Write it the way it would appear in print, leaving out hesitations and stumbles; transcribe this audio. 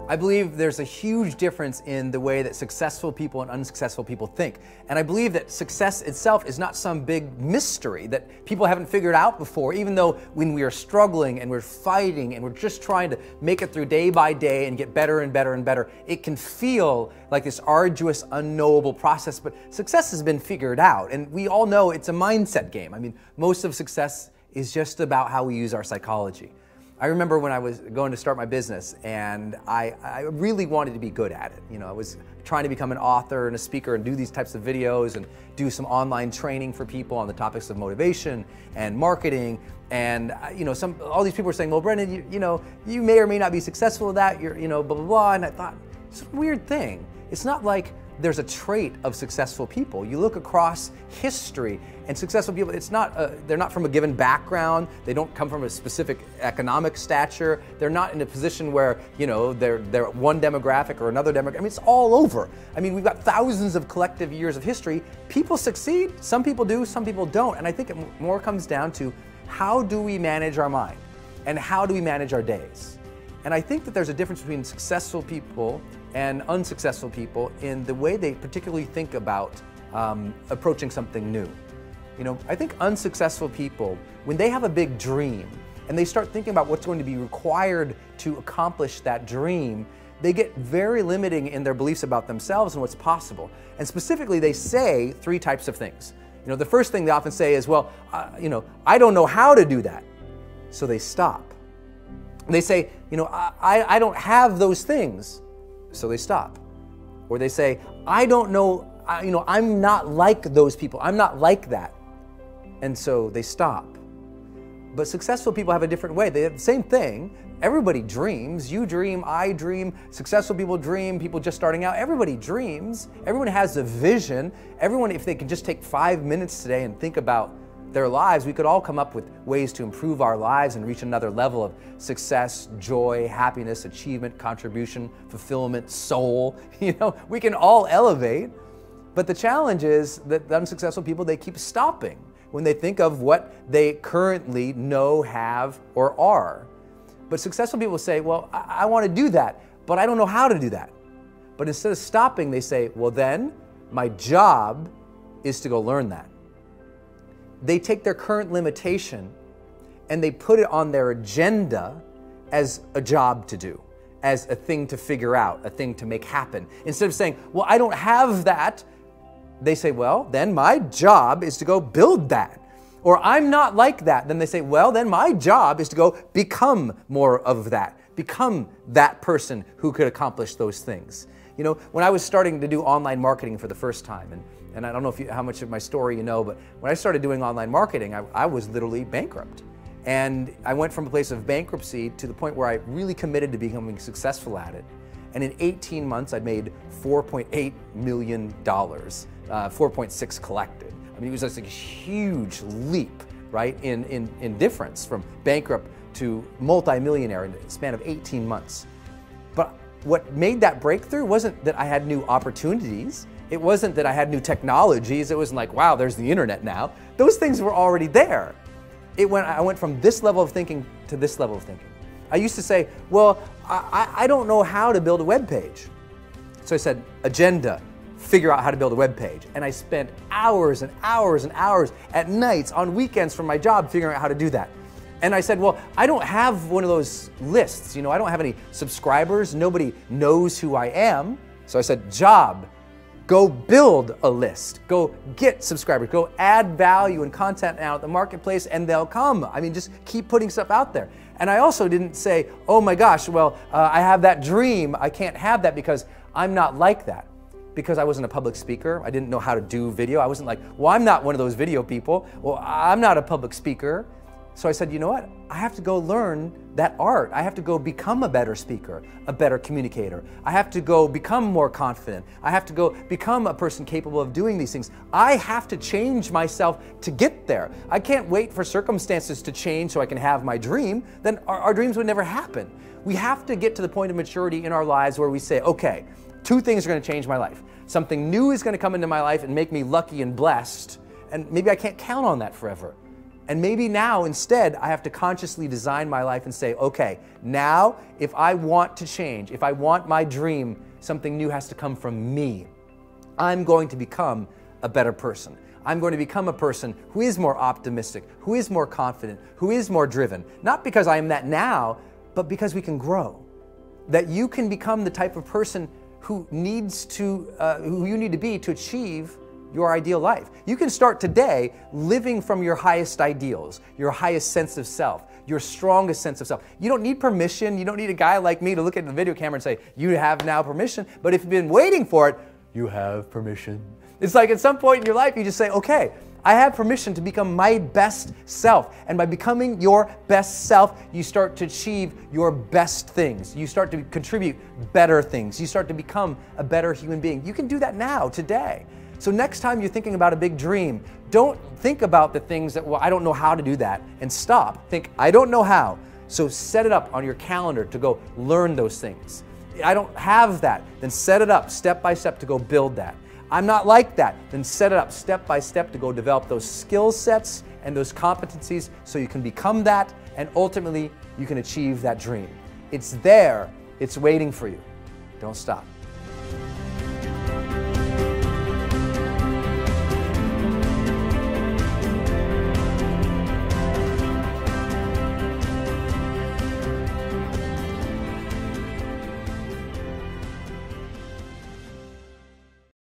I believe there's a huge difference in the way that successful people and unsuccessful people think. And I believe that success itself is not some big mystery that people haven't figured out before, even though when we are struggling and we're fighting and we're just trying to make it through day by day and get better and better and better, it can feel like this arduous, unknowable process, but success has been figured out. And we all know it's a mindset game. I mean, most of success is just about how we use our psychology. I remember when I was going to start my business and I really wanted to be good at it. You know, I was trying to become an author and a speaker and do these types of videos and do some online training for people on the topics of motivation and marketing. And you know, all these people were saying, well, Brendon, you may or may not be successful at that, blah, blah, blah. And I thought, it's a weird thing. It's not like there's a trait of successful people. You look across history and successful people, they're not from a given background. They don't come from a specific economic stature. They're not in a position where, they're one demographic or another demographic. I mean, it's all over. I mean, we've got thousands of collective years of history. People succeed, some people do, some people don't. And I think it more comes down to how do we manage our mind and how do we manage our days? And I think that there's a difference between successful people and unsuccessful people in the way they particularly think about approaching something new. I think unsuccessful people, when they have a big dream and they start thinking about what's going to be required to accomplish that dream, they get very limiting in their beliefs about themselves and what's possible. And specifically, they say three types of things. The first thing they often say is, well, I don't know how to do that. So they stop. And they say, I don't have those things. So they stop. Or they say, I don't know, I'm not like those people. I'm not like that. And so they stop. But successful people have a different way. They have the same thing. Everybody dreams. You dream, I dream. Successful people dream. People just starting out. Everybody dreams. Everyone has a vision. Everyone, if they could just take 5 minutes today and think about their lives, we could all come up with ways to improve our lives and reach another level of success, joy, happiness, achievement, contribution, fulfillment, soul. We can all elevate. But the challenge is that the unsuccessful people, they keep stopping when they think of what they currently know, have, or are. But successful people say, well, I want to do that, but I don't know how to do that. But instead of stopping, they say, well, then my job is to go learn that. They take their current limitation and they put it on their agenda as a job to do, as a thing to figure out, a thing to make happen. Instead of saying, well, I don't have that, they say, well, then my job is to go build that. Or I'm not like that. Then they say, well, then my job is to go become more of that, become that person who could accomplish those things. When I was starting to do online marketing for the first time, and I don't know how much of my story you know, but when I started doing online marketing, I was literally bankrupt. And I went from a place of bankruptcy to the point where I really committed to becoming successful at it. And in 18 months, I made $4.8 million, 4.6 collected. I mean, it was just a huge leap, right, in difference from bankrupt to multimillionaire in the span of 18 months. But what made that breakthrough wasn't that I had new opportunities. It wasn't that I had new technologies. It wasn't like, wow, there's the internet now. Those things were already there. I went from this level of thinking to this level of thinking. I used to say, well, I don't know how to build a web page. So I said, agenda, figure out how to build a web page. And I spent hours and hours and hours at nights, on weekends from my job, figuring out how to do that. And I said, well, I don't have one of those lists. I don't have any subscribers. Nobody knows who I am. So I said, job, go build a list. Go get subscribers. Go add value and content out at the marketplace and they'll come. I mean, just keep putting stuff out there. And I also didn't say, oh my gosh, well, I have that dream. I can't have that because I'm not like that. Because I wasn't a public speaker. I didn't know how to do video. I wasn't like, well, I'm not one of those video people. Well, I'm not a public speaker. So I said, you know what? I have to go learn that art. I have to go become a better speaker, a better communicator. I have to go become more confident. I have to go become a person capable of doing these things. I have to change myself to get there. I can't wait for circumstances to change so I can have my dream. Then our dreams would never happen. We have to get to the point of maturity in our lives where we say, okay, two things are going to change my life. Something new is going to come into my life and make me lucky and blessed. And maybe I can't count on that forever. And maybe now instead I have to consciously design my life and say, okay, now if I want to change, if I want my dream, something new has to come from me. I'm going to become a better person. I'm going to become a person who is more optimistic, who is more confident, who is more driven. Not because I am that now, but because we can grow. That you can become the type of person who you need to be to achieve your ideal life. You can start today living from your highest ideals, your highest sense of self, your strongest sense of self. You don't need permission. You don't need a guy like me to look at the video camera and say, you have now permission. But if you've been waiting for it, you have permission. It's like at some point in your life, you just say, okay, I have permission to become my best self. And by becoming your best self, you start to achieve your best things. You start to contribute better things. You start to become a better human being. You can do that now, today. So next time you're thinking about a big dream, don't think about the things that, well, I don't know how to do that, and stop. Think, I don't know how. So set it up on your calendar to go learn those things. I don't have that. Then set it up step by step to go build that. I'm not like that. Then set it up step by step to go develop those skill sets and those competencies so you can become that, and ultimately you can achieve that dream. It's there. It's waiting for you. Don't stop.